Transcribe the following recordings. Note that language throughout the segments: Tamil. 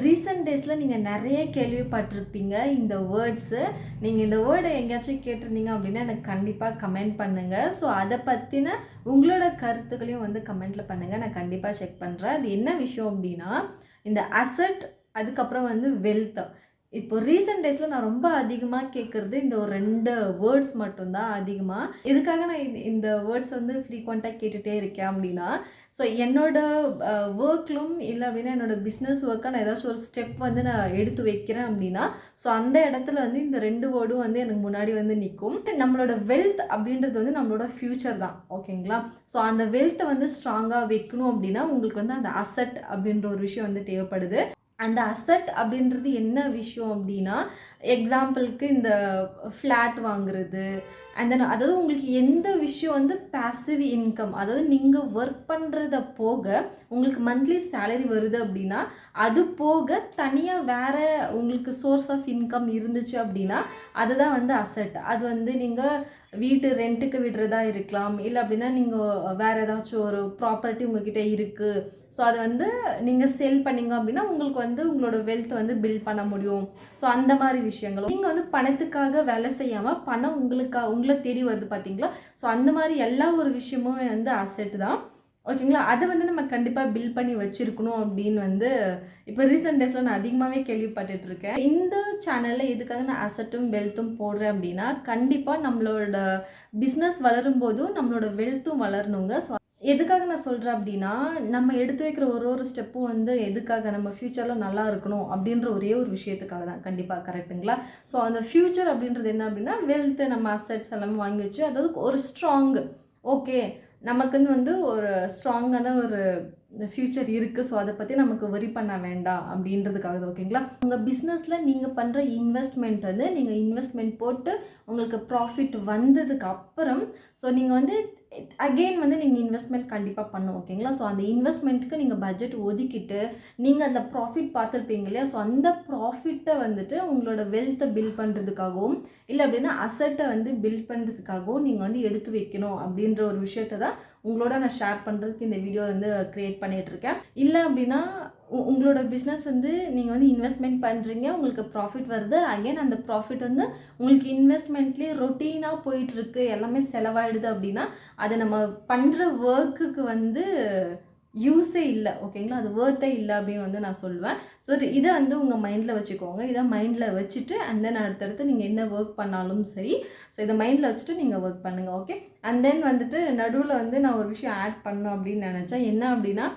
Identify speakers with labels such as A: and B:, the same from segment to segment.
A: ரீசெண்ட் டேஸில் நீங்கள் நிறைய கேள்விப்பட்டிருப்பீங்க இந்த வேர்ட்ஸு. நீங்கள் இந்த வேர்டை எங்கேயாச்சும் கேட்டிருந்தீங்க அப்படின்னா எனக்கு கண்டிப்பாக கமெண்ட் பண்ணுங்கள். ஸோ அதை பற்றின உங்களோட கருத்துக்களையும் வந்து கமெண்ட்டில் பண்ணுங்கள். நான் கண்டிப்பாக செக் பண்ணுறேன். அது என்ன விஷயம் அப்படின்னா, இந்த அசட் அதுக்கப்புறம் வந்து வெல்த். இப்போ ரீசெண்ட் டேஸில் நான் ரொம்ப அதிகமாக கேட்குறது இந்த ஒரு 2 வேர்ட்ஸ் மட்டும்தான் அதிகமாக. எதுக்காக நான் இந்த வேர்ட்ஸ் வந்து ஃப்ரீக்வெண்ட்டாக கேட்டுகிட்டே இருக்கேன் அப்படின்னா, ஸோ என்னோடய ஒர்க்லும் இல்லை அப்படின்னா என்னோடய பிஸ்னஸ் ஒர்க்காக நான் ஏதாச்சும் ஒரு ஸ்டெப் வந்து நான் எடுத்து வைக்கிறேன் அப்படின்னா, ஸோ அந்த இடத்துல வந்து இந்த 2 வேர்டும் வந்து எனக்கு முன்னாடி வந்து நிற்கும். நம்மளோட வெல்த் அப்படின்றது வந்து நம்மளோட ஃப்யூச்சர் தான், ஓகேங்களா? ஸோ அந்த வெல்த்தை வந்து ஸ்ட்ராங்காக வைக்கணும் அப்படின்னா உங்களுக்கு வந்து அந்த அசட் அப்படின்ற ஒரு விஷயம் வந்து தேவைப்படுது. அந்த அசட் அப்படின்றது என்ன விஷயம் அப்படின்னா, எக்ஸாம்பிளுக்கு இந்த ஃப்ளாட் வாங்குறது, அண்ட் தென் அதாவது உங்களுக்கு எந்த விஷயம் வந்து பேசிவ் இன்கம், அதாவது நீங்கள் ஒர்க் பண்ணுறத போக உங்களுக்கு மந்த்லி சேலரி வருது அப்படின்னா, அது போக தனியாக வேறு உங்களுக்கு சோர்ஸ் ஆஃப் இன்கம் இருந்துச்சு அப்படின்னா அதுதான் வந்து அசட். அது வந்து நீங்கள் வீட்டு ரெண்ட்டுக்கு விடுறதா இருக்கலாம், இல்லை அப்படின்னா நீங்கள் வேறு ஏதாச்சும் ஒரு ப்ராப்பர்ட்டி உங்கள்கிட்ட இருக்குது, ஸோ அதை வந்து நீங்கள் சேல் பண்ணிங்க அப்படின்னா உங்களுக்கு வந்து உங்களோட வெல்த் வந்து பில்ட் பண்ண முடியும். ஸோ அந்த மாதிரி விஷயங்கள் நீங்கள் வந்து பணத்துக்காக வேலை செய்யாமல் பணம் உங்களை தேடி வருது பார்த்தீங்களா? ஸோ அந்த மாதிரி எல்லா ஒரு விஷயமும் வந்து அசெட் தான், ஓகேங்களா? அதை வந்து நம்ம கண்டிப்பாக பில்ட் பண்ணி வச்சுருக்கணும் அப்படின்னு வந்து இப்போ ரீசெண்ட் டேஸில் நான் அதிகமாகவே கேள்விப்பட்டுட்ருக்கேன். இந்த சேனலில் எதுக்காக நான் அசட்டும் வெல்த்தும் போடுறேன் அப்படின்னா, கண்டிப்பாக நம்மளோட பிஸ்னஸ் வளரும்போதும் நம்மளோட வெல்த்தும் வளரணுங்க. ஸோ எதுக்காக நான் சொல்கிறேன் அப்படின்னா, நம்ம எடுத்து வைக்கிற ஒரு ஸ்டெப்பும் வந்து எதுக்காக நம்ம ஃப்யூச்சரில் நல்லா இருக்கணும் அப்படின்ற ஒரே ஒரு விஷயத்துக்காக தான். கண்டிப்பாக கரெக்டுங்களா? ஸோ அந்த ஃப்யூச்சர் அப்படின்றது என்ன அப்படின்னா, வெல்த்து நம்ம அசட்ஸ் எல்லாமே வாங்கி வச்சு, அதாவது ஒரு ஸ்ட்ராங், ஓகே நமக்குன்னு வந்து ஒரு ஸ்ட்ராங்கான ஒரு ஃப்யூச்சர் இருக்குது, ஸோ அதை பற்றி நமக்கு வரி பண்ண வேண்டாம் அப்படின்றதுக்காக தான், ஓகேங்களா? உங்கள் பிஸ்னஸில் நீங்கள் பண்ணுற இன்வெஸ்ட்மெண்ட் வந்து நீங்கள் இன்வெஸ்ட்மெண்ட் போட்டு உங்களுக்கு ப்ராஃபிட் வந்ததுக்கு அப்புறம் ஸோ நீங்கள் வந்து அகெயின் வந்து நீங்கள் இன்வெஸ்ட்மெண்ட் கண்டிப்பாக பண்ணணும், ஓகேங்களா? ஸோ அந்த இன்வெஸ்ட்மெண்ட்டுக்கு நீங்கள் பட்ஜெட் ஒதுக்கிட்டு நீங்கள் அதில் ப்ராஃபிட் பார்த்துருப்பீங்க இல்லையா? ஸோ அந்த ப்ராஃபிட்டை வந்துட்டு உங்களோட வெல்த்தை பில்ட் பண்ணுறதுக்காகவும் இல்லை அப்படின்னா அசட்டை வந்து பில்ட் பண்ணுறதுக்காகவும் நீங்கள் வந்து எடுத்து வைக்கணும் அப்படின்ற ஒரு விஷயத்தை தான் உங்களோட நான் ஷேர் பண்ணுறதுக்கு இந்த வீடியோ வந்து க்ரியேட் பண்ணிகிட்ருக்கேன். இல்லை அப்படின்னா உங்களோட பிஸ்னஸ் வந்து நீங்கள் வந்து இன்வெஸ்ட்மெண்ட் பண்ணுறீங்க, உங்களுக்கு ப்ராஃபிட் வருது, அகெயின் அந்த ப்ராஃபிட் வந்து உங்களுக்கு இன்வெஸ்ட்மெண்ட்லேயே ரொட்டீனாக போயிட்டுருக்கு, எல்லாமே செலவாயிடுது அப்படின்னா அதை நம்ம பண்ணுற ஒர்க்குக்கு வந்து யூஸே இல்லை, ஓகேங்களா? அது ஒர்த்தே இல்லை அப்படின்னு வந்து நான் சொல்லுவேன். ஸோ இதை வந்து உங்கள் மைண்டில் வச்சுக்கோங்க. இதை மைண்டில் வச்சுட்டு அண்ட் தென் அடுத்தடுத்து நீங்கள் என்ன ஒர்க் பண்ணாலும் சரி, ஸோ இதை மைண்டில் வச்சுட்டு நீங்கள் ஒர்க் பண்ணுங்கள், ஓகே? அண்ட் தென் வந்துட்டு நடுவில் வந்து நான் ஒரு விஷயம் ஆட் பண்ணணும் அப்படின்னு நினச்சேன். என்ன அப்படின்னா,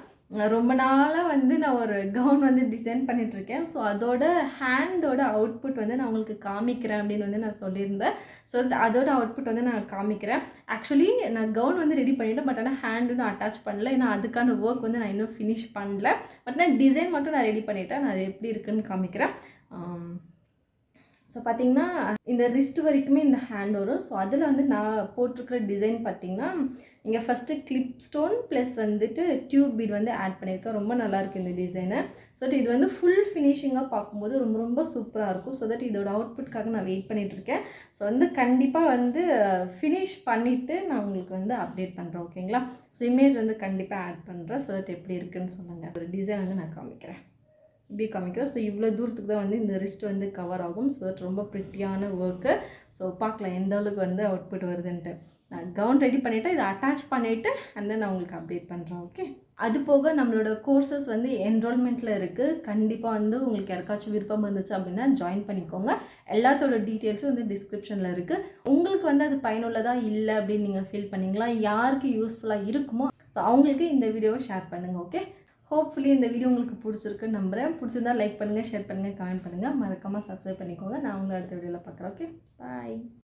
A: ரொம்ப நாளாக வந்து நான் ஒரு கவுன் வந்து டிசைன் பண்ணிகிட்ருக்கேன். ஸோ அதோட ஹேண்டோட அவுட்புட் வந்து நான் உங்களுக்கு காமிக்கிறேன் அப்படின்னு வந்து நான் சொல்லியிருந்தேன். ஸோ அதோட அவுட்புட் வந்து நான் காமிக்கிறேன். ஆக்சுவலி நான் கவுன் வந்து ரெடி பண்ணிவிட்டேன், பட் ஆனால் ஹேண்டு நான் அட்டாச் பண்ணல, ஏன்னா அதுக்கான ஒர்க் வந்து நான் இன்னும் ஃபினிஷ் பண்ணல. பட் நான் டிசைன் மட்டும் நான் ரெடி பண்ணிவிட்டேன். நான் அது எப்படி இருக்குதுன்னு காமிக்கிறேன். ஸோ பார்த்திங்கன்னா இந்த ரிஸ்ட் வரைக்குமே இந்த ஹேண்ட் வரும். ஸோ அதில் வந்து நான் போட்டிருக்கிற டிசைன் பார்த்திங்கன்னா, இங்கே ஃபஸ்ட்டு கிளிப் ஸ்டோன் ப்ளஸ் வந்துட்டு டியூப் பீட் வந்து ஆட் பண்ணியிருக்கேன். ரொம்ப நல்லாயிருக்கு இந்த டிசைனு. ஸோ இது வந்து ஃபுல் ஃபினிஷிங்காக பார்க்கும்போது ரொம்ப ரொம்ப சூப்பராக இருக்கும். ஸோ தட் இதோட அவுட்புட்காக நான் வெயிட் பண்ணிகிட்ருக்கேன். ஸோ வந்து கண்டிப்பாக வந்து ஃபினிஷ் பண்ணிவிட்டு நான் உங்களுக்கு வந்து அப்டேட் பண்ணுறேன், ஓகேங்களா? ஸோ இமேஜ் வந்து கண்டிப்பாக ஆட் பண்ணுறேன். ஸோ தட் எப்படி இருக்குதுன்னு சொல்லுங்கள். ஒரு டிசைன் வந்து நான் காமிக்கிறேன், இப்படி காமிக்கிறோம். ஸோ இவ்வளோ தூரத்துக்கு தான் வந்து இந்த ரிஸ்ட் வந்து கவர் ஆகும். ஸோ தட் ரொம்ப ப்ரிட்டியான ஒர்க்கு. ஸோ பார்க்கலாம் எந்த அளவுக்கு வந்து அவுட்புட் வருதுன்ட்டு. நான் கவுன் ரெடி பண்ணிவிட்டு இதை அட்டாச் பண்ணிவிட்டு அண்ட் தென் நான் உங்களுக்கு அப்டேட் பண்ணுறேன், ஓகே? அது போக நம்மளோட கோர்சஸ் வந்து என்ரோல்மெண்ட்டில் இருக்குது. கண்டிப்பாக வந்து உங்களுக்கு யாருக்காச்சும் விருப்பம் இருந்துச்சு அப்படின்னா ஜாயின் பண்ணிக்கோங்க. எல்லாத்தோட டீட்டெயில்ஸும் வந்து டிஸ்கிரிப்ஷனில் இருக்குது. உங்களுக்கு வந்து அது பயனுள்ளதாக இல்லை அப்படின்னு நீங்கள் ஃபீல் பண்ணிங்களா, யாருக்கு யூஸ்ஃபுல்லாக இருக்குமோ ஸோ அவங்களுக்கு இந்த வீடியோவை ஷேர் பண்ணுங்கள், ஓகே? ஹோப்ஃபுல்லி இந்த வீடியோ உங்களுக்கு பிடிச்சிருக்குன்னு நம்புகிறேன். பிடிச்சிருந்தா லைக் பண்ணுங்கள், ஷேர் பண்ணுங்கள், கமெண்ட் பண்ணுங்கள். மறக்காமல் சப்ஸ்கிரைப் பண்ணிக்கோங்க. நான் உங்களை அடுத்த வீடியோவில் பார்க்குறேன், ஓகே? பாய்.